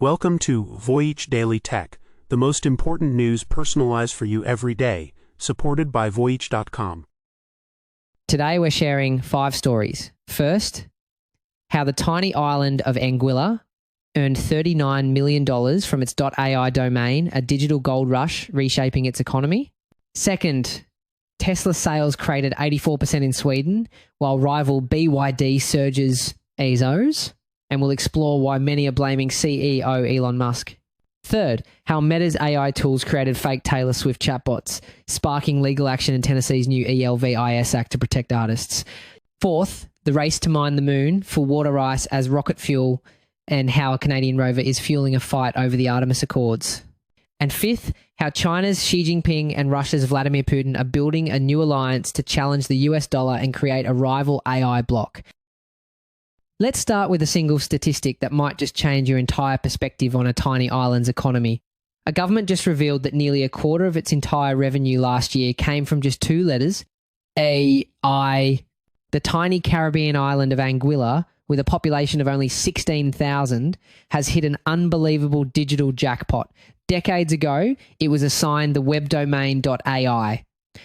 Welcome to Voyage Daily Tech, the most important news personalized for you every day, supported by Voyage.com. Today we're sharing 5 stories. First, how the tiny island of Anguilla earned $39 million from its .ai domain, a digital gold rush reshaping its economy. Second, Tesla sales created 84% in Sweden, while rival BYD surges ESOs, and we'll explore why many are blaming CEO Elon Musk. Third, how Meta's AI tools created fake Taylor Swift chatbots, sparking legal action in Tennessee's new ELVIS Act to protect artists. Fourth, the race to mine the moon for water ice as rocket fuel, and how a Canadian rover is fueling a fight over the Artemis Accords. And fifth, how China's Xi Jinping and Russia's Vladimir Putin are building a new alliance to challenge the US dollar and create a rival AI bloc. Let's start with a single statistic that might just change your entire perspective on a tiny island's economy. A government just revealed that nearly a quarter of its entire revenue last year came from just 2 letters, AI. The tiny Caribbean island of Anguilla, with a population of only 16,000, has hit an unbelievable digital jackpot. Decades ago, it was assigned the web domain .ai.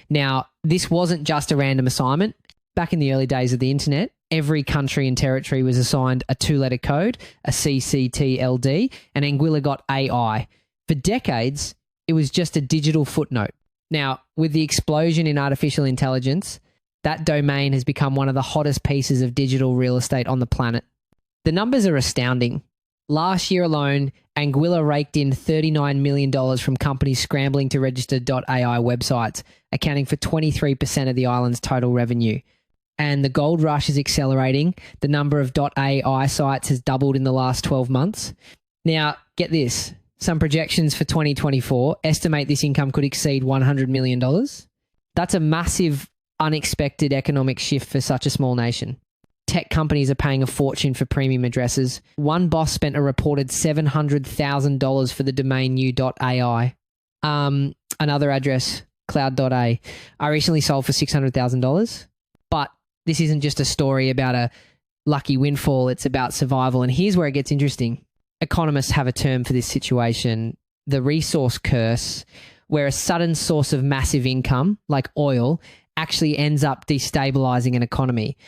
Now, this wasn't just a random assignment. Back in the early days of the internet, every country and territory was assigned a 2-letter code, a CCTLD, and Anguilla got AI. For decades, it was just a digital footnote. Now, with the explosion in artificial intelligence, that domain has become one of the hottest pieces of digital real estate on the planet. The numbers are astounding. Last year alone, Anguilla raked in $39 million from companies scrambling to register .ai websites, accounting for 23% of the island's total revenue. And the gold rush is accelerating. The number of .ai sites has doubled in the last 12 months. Now, get this. Some projections for 2024 estimate this income could exceed $100 million. That's a massive, unexpected economic shift for such a small nation. Tech companies are paying a fortune for premium addresses. One boss spent a reported $700,000 for the domain new.ai. Another address, cloud.a, I recently sold for $600,000. But this isn't just a story about a lucky windfall, it's about survival. And here's where it gets interesting. Economists have a term for this situation, the resource curse, where a sudden source of massive income, like oil, actually ends up destabilizing an economy.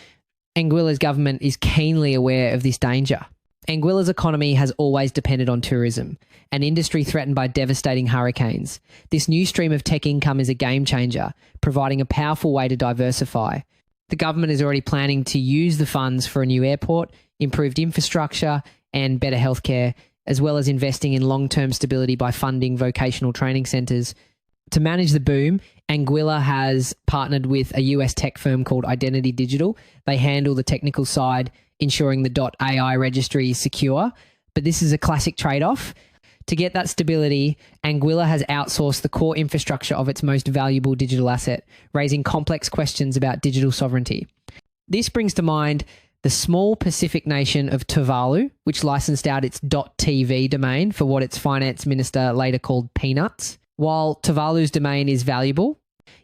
Anguilla's government is keenly aware of this danger. Anguilla's economy has always depended on tourism, an industry threatened by devastating hurricanes. This new stream of tech income is a game changer, providing a powerful way to diversify. The government is already planning to use the funds for a new airport, improved infrastructure, and better healthcare, as well as investing in long-term stability by funding vocational training centres. To manage the boom, Anguilla has partnered with a US tech firm called Identity Digital. They handle the technical side, ensuring the .ai registry is secure. But this is a classic trade-off. To get that stability, Anguilla has outsourced the core infrastructure of its most valuable digital asset, raising complex questions about digital sovereignty. This brings to mind the small Pacific nation of Tuvalu, which licensed out its .tv domain for what its finance minister later called peanuts. While Tuvalu's domain is valuable,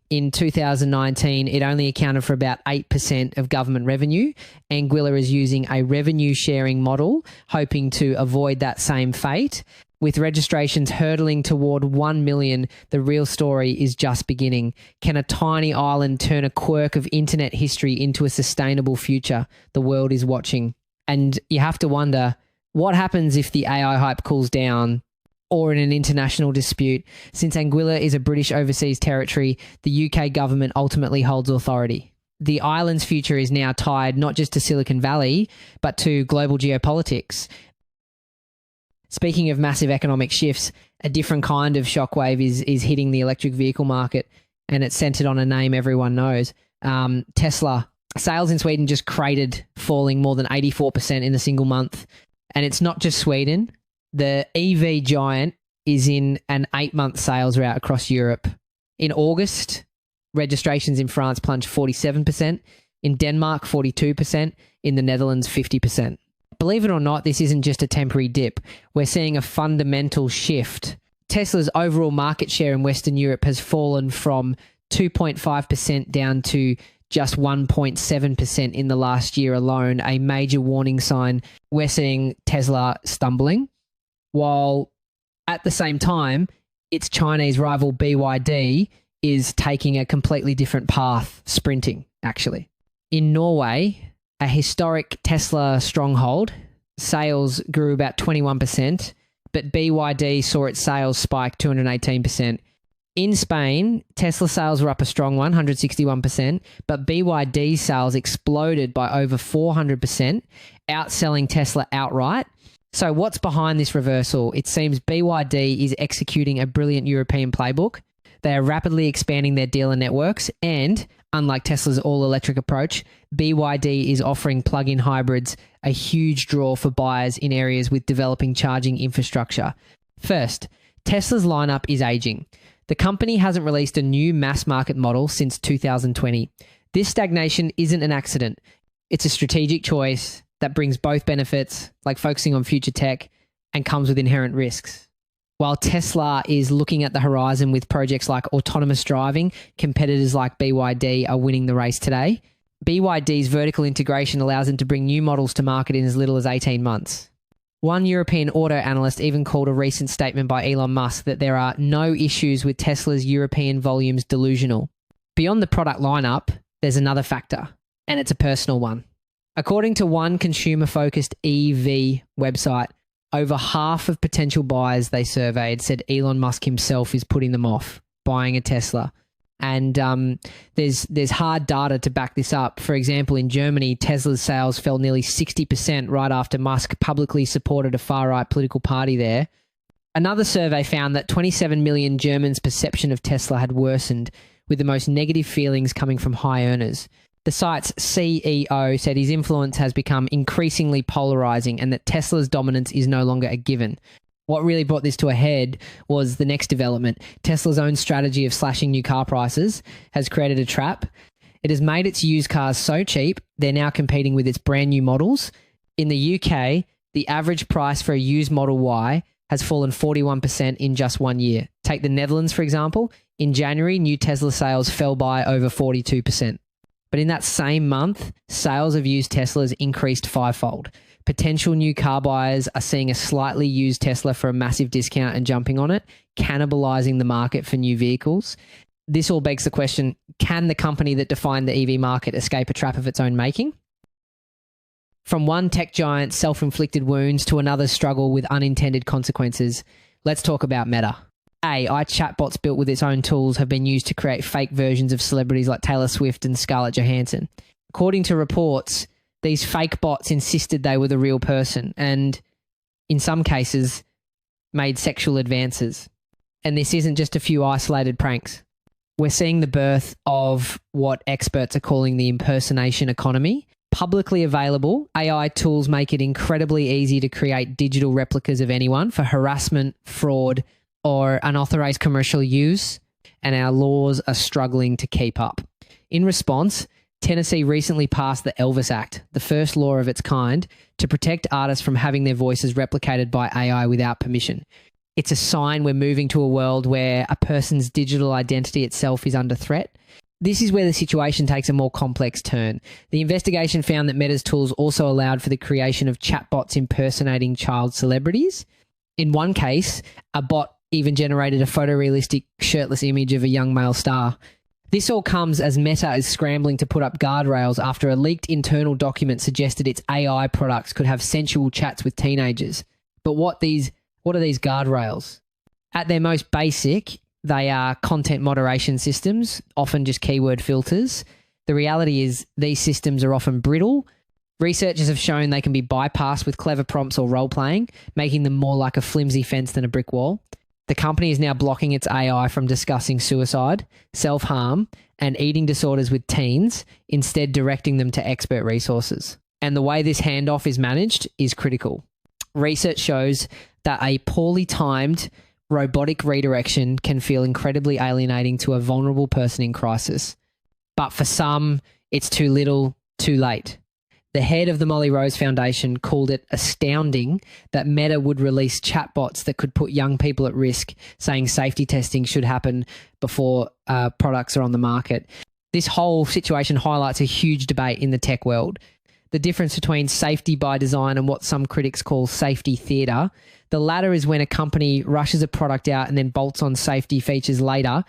in 2019, it only accounted for about 8% of government revenue. Anguilla is using a revenue sharing model, hoping to avoid that same fate. With registrations hurtling toward 1 million, the real story is just beginning. Can a tiny island turn a quirk of internet history into a sustainable future? The world is watching. And you have to wonder, what happens if the AI hype cools down or in an international dispute? Since Anguilla is a British overseas territory, the UK government ultimately holds authority. The island's future is now tied not just to Silicon Valley, but to global geopolitics. Speaking of massive economic shifts, a different kind of shockwave is hitting the electric vehicle market, and it's centered on a name everyone knows. Tesla. Sales in Sweden just cratered, falling more than 84% in a single month. And it's not just Sweden. The EV giant is in an 8-month sales rout across Europe. In August, registrations in France plunged 47%, in Denmark 42%, in the Netherlands 50%. Believe it or not, this isn't just a temporary dip. We're seeing a fundamental shift. Tesla's overall market share in Western Europe has fallen from 2.5% down to just 1.7% in the last year alone, a major warning sign. We're seeing Tesla stumbling. while at the same time, its Chinese rival BYD is taking a completely different path, sprinting, actually. In Norway, a historic Tesla stronghold, sales grew about 21%, but BYD saw its sales spike 218%. In Spain, Tesla sales were up a strong 161%, but BYD sales exploded by over 400%, outselling Tesla outright. So what's behind this reversal? It seems BYD is executing a brilliant European playbook. They are rapidly expanding their dealer networks and, unlike Tesla's all-electric approach, BYD is offering plug-in hybrids, a huge draw for buyers in areas with developing charging infrastructure. First, Tesla's lineup is aging. The company hasn't released a new mass-market model since 2020. This stagnation isn't an accident. It's a strategic choice that brings both benefits, like focusing on future tech, and comes with inherent risks. While Tesla is looking at the horizon with projects like autonomous driving, competitors like BYD are winning the race today. BYD's vertical integration allows them to bring new models to market in as little as 18 months. One European auto analyst even called a recent statement by Elon Musk that there are no issues with Tesla's European volumes delusional. Beyond the product lineup, there's another factor, and it's a personal one. According to one consumer-focused EV website, over half of potential buyers they surveyed said Elon Musk himself is putting them off buying a Tesla. And there's hard data to back this up. For example, in Germany, Tesla's sales fell nearly 60% right after Musk publicly supported a far-right political party there. Another survey found that 27 million Germans' perception of Tesla had worsened, with the most negative feelings coming from high earners. The site's CEO said his influence has become increasingly polarizing and that Tesla's dominance is no longer a given. What really brought this to a head was the next development. Tesla's own strategy of slashing new car prices has created a trap. It has made its used cars so cheap, they're now competing with its brand new models. In the UK, the average price for a used Model Y has fallen 41% in just 1 year. Take the Netherlands, for example. In January, new Tesla sales fell by over 42%. But in that same month, sales of used Teslas increased fivefold. Potential new car buyers are seeing a slightly used Tesla for a massive discount and jumping on it, cannibalizing the market for new vehicles. This all begs the question, can the company that defined the EV market escape a trap of its own making? From one tech giant's self-inflicted wounds to another's struggle with unintended consequences, let's talk about Meta. AI chatbots built with its own tools have been used to create fake versions of celebrities like Taylor Swift and Scarlett Johansson. According to reports, these fake bots insisted they were the real person and, in some cases, made sexual advances. And this isn't just a few isolated pranks. We're seeing the birth of what experts are calling the impersonation economy. Publicly available, AI tools make it incredibly easy to create digital replicas of anyone for harassment, fraud, or unauthorized commercial use, and our laws are struggling to keep up. In response, Tennessee recently passed the Elvis Act, the first law of its kind, to protect artists from having their voices replicated by AI without permission. It's a sign we're moving to a world where a person's digital identity itself is under threat. This is where the situation takes a more complex turn. The investigation found that Meta's tools also allowed for the creation of chatbots impersonating child celebrities. In one case, a bot even generated a photorealistic shirtless image of a young male star. This all comes as Meta is scrambling to put up guardrails after a leaked internal document suggested its AI products could have sensual chats with teenagers. But what are these guardrails? At their most basic, they are content moderation systems, often just keyword filters. The reality is these systems are often brittle. Researchers have shown they can be bypassed with clever prompts or role-playing, making them more like a flimsy fence than a brick wall. The company is now blocking its AI from discussing suicide, self-harm, and eating disorders with teens, instead directing them to expert resources. And the way this handoff is managed is critical. Research shows that a poorly timed robotic redirection can feel incredibly alienating to a vulnerable person in crisis. But for some, it's too little, too late. The head of the Molly Rose Foundation called it astounding that Meta would release chatbots that could put young people at risk, saying safety testing should happen before products are on the market. This whole situation highlights a huge debate in the tech world. the difference between safety by design and what some critics call safety theatre. The latter is when a company rushes a product out and then bolts on safety features later,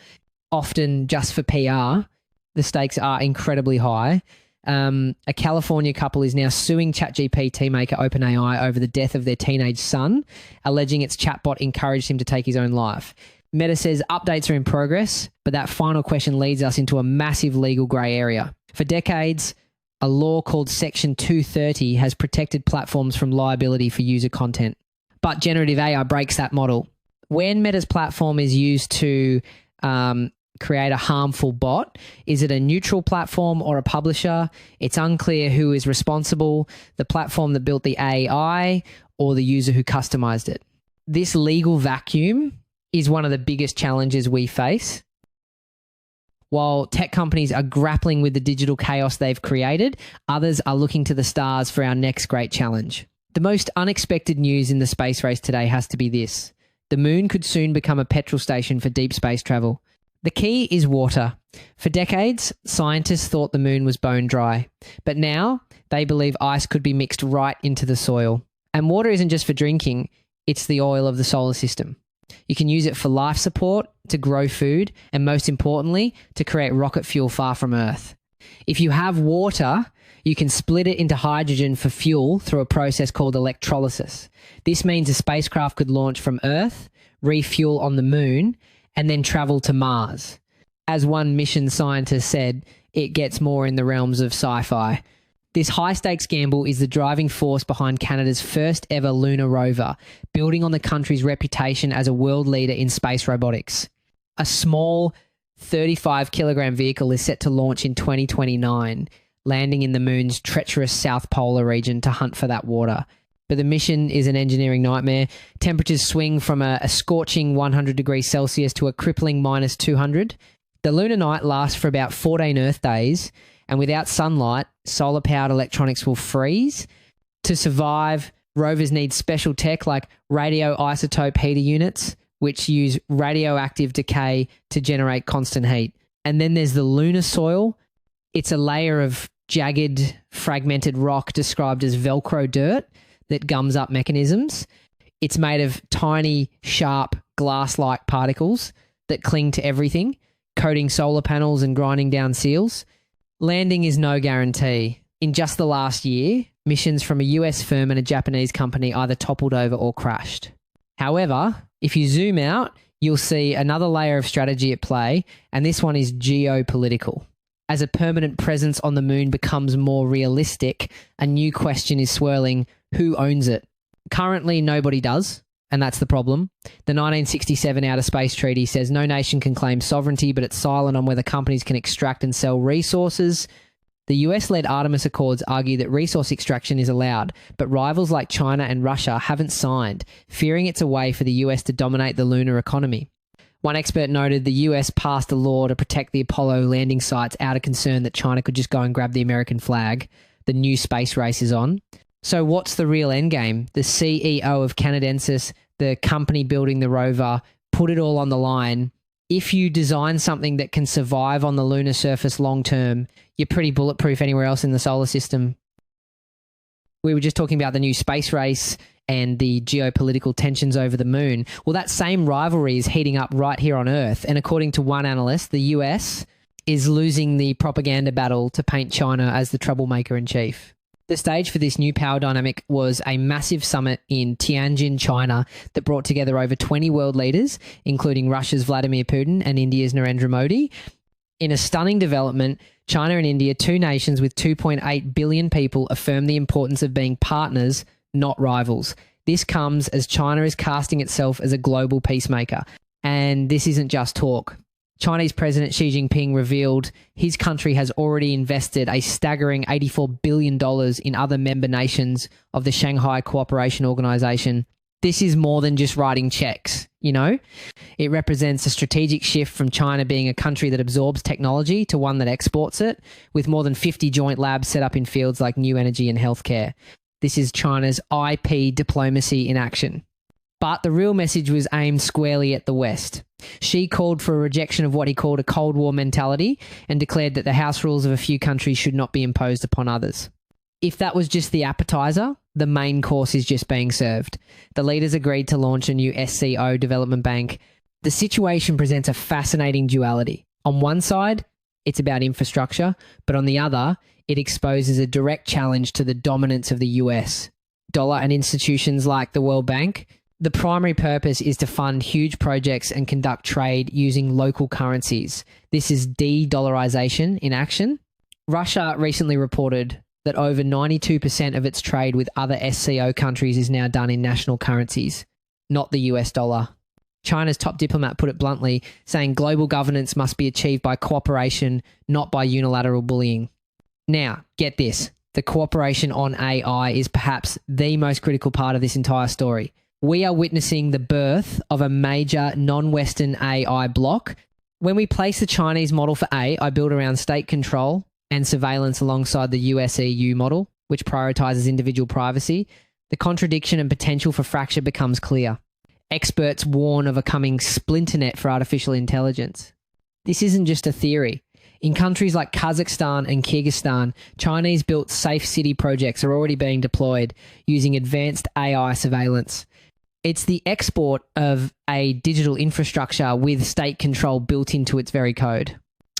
often just for PR. The stakes are incredibly high. A California couple is now suing ChatGPT maker OpenAI over the death of their teenage son, alleging its chatbot encouraged him to take his own life. Meta says updates are in progress, but that final question leads us into a massive legal grey area. For decades, a law called Section 230 has protected platforms from liability for user content. But generative AI breaks that model. When Meta's platform is used to create a harmful bot, is it a neutral platform or a publisher? It's unclear who is responsible, the platform that built the AI or the user who customized it. This legal vacuum is one of the biggest challenges we face. While tech companies are grappling with the digital chaos they've created, others are looking to the stars for our next great challenge. The most unexpected news in the space race today has to be this. The moon could soon become a petrol station for deep space travel. The key is water. For decades, scientists thought the moon was bone dry, but now they believe ice could be mixed right into the soil. And water isn't just for drinking, it's the oil of the solar system. You can use it for life support, to grow food, and most importantly, to create rocket fuel far from Earth. If you have water, you can split it into hydrogen for fuel through a process called electrolysis. This means a spacecraft could launch from Earth, refuel on the moon, and then travel to Mars. As one mission scientist said, it gets more in the realms of sci-fi. This high-stakes gamble is the driving force behind Canada's first ever Lunar Rover, building on the country's reputation as a world leader in space robotics. A small 35-kilogram vehicle is set to launch in 2029, landing in the moon's treacherous south polar region to hunt for that water. But the mission is an engineering nightmare. Temperatures swing from a scorching 100 degrees Celsius to a crippling minus 200. The lunar night lasts for about 14 Earth days, and without sunlight, solar-powered electronics will freeze. To survive, rovers need special tech like radioisotope heater units, which use radioactive decay to generate constant heat. And then there's the lunar soil. It's a layer of jagged, fragmented rock described as Velcro dirt that gums up mechanisms. It's made of tiny, sharp, glass-like particles that cling to everything, coating solar panels and grinding down seals. Landing is no guarantee. In just the last year, missions from a US firm and a Japanese company either toppled over or crashed. However, if you zoom out, you'll see another layer of strategy at play, and this one is geopolitical. As a permanent presence on the moon becomes more realistic, a new question is swirling: who owns it? Currently, nobody does, and that's the problem. The 1967 Outer Space Treaty says no nation can claim sovereignty, but it's silent on whether companies can extract and sell resources. The US-led Artemis Accords argue that resource extraction is allowed, but rivals like China and Russia haven't signed, fearing it's a way for the US to dominate the lunar economy. One expert noted the US passed a law to protect the Apollo landing sites out of concern that China could just go and grab the American flag. The new space race is on. So what's the real endgame? The CEO of Canadensis, the company building the rover, put it all on the line. If you design something that can survive on the lunar surface long term, you're pretty bulletproof anywhere else in the solar system. We were just talking about the new space race and the geopolitical tensions over the moon. Well, that same rivalry is heating up right here on Earth. And according to one analyst, the US is losing the propaganda battle to paint China as the troublemaker in chief. The stage for this new power dynamic was a massive summit in Tianjin, China, that brought together over 20 world leaders, including Russia's Vladimir Putin and India's Narendra Modi. In a stunning development, China and India, two nations with 2.8 billion people, affirmed the importance of being partners, not rivals. This comes as China is casting itself as a global peacemaker. And this isn't just talk. Chinese President Xi Jinping revealed his country has already invested a staggering $84 billion in other member nations of the Shanghai Cooperation Organization. This is more than just writing checks, you know? It represents a strategic shift from China being a country that absorbs technology to one that exports it, with more than 50 joint labs set up in fields like new energy and healthcare. This is China's IP diplomacy in action. But the real message was aimed squarely at the West. Xi called for a rejection of what he called a Cold War mentality and declared that the house rules of a few countries should not be imposed upon others. If that was just the appetizer, the main course is just being served. The leaders agreed to launch a new SCO development bank. The situation presents a fascinating duality. On one side, it's about infrastructure, but on the other, it exposes a direct challenge to the dominance of the US dollar and institutions like the World Bank. The primary purpose is to fund huge projects and conduct trade using local currencies. This is de-dollarization in action. Russia recently reported that over 92% of its trade with other SCO countries is now done in national currencies, not the US dollar. China's top diplomat put it bluntly, saying global governance must be achieved by cooperation, not by unilateral bullying. Now, get this. The cooperation on AI is perhaps the most critical part of this entire story. We are witnessing the birth of a major non-Western AI bloc. When we place the Chinese model for AI built around state control and surveillance alongside the US-EU model, which prioritizes individual privacy, the contradiction and potential for fracture becomes clear. Experts warn of a coming splinter net for artificial intelligence. This isn't just a theory. In countries like Kazakhstan and Kyrgyzstan, Chinese-built safe city projects are already being deployed using advanced AI surveillance. It's the export of a digital infrastructure with state control built into its very code.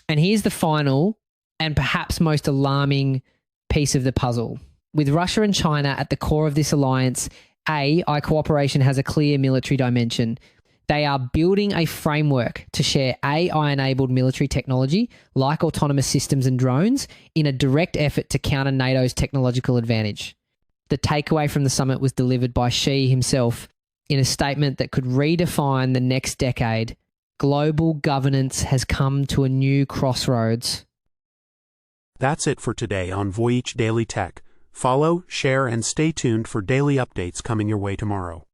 And here's the final and perhaps most alarming piece of the puzzle. With Russia and China at the core of this alliance, AI cooperation has a clear military dimension. They are building a framework to share AI-enabled military technology, like autonomous systems and drones, in a direct effort to counter NATO's technological advantage. The takeaway from the summit was delivered by Xi himself in a statement that could redefine the next decade. Global governance has come to a new crossroads. That's it for today on Voyage Daily Tech. Follow, share, and stay tuned for daily updates coming your way tomorrow.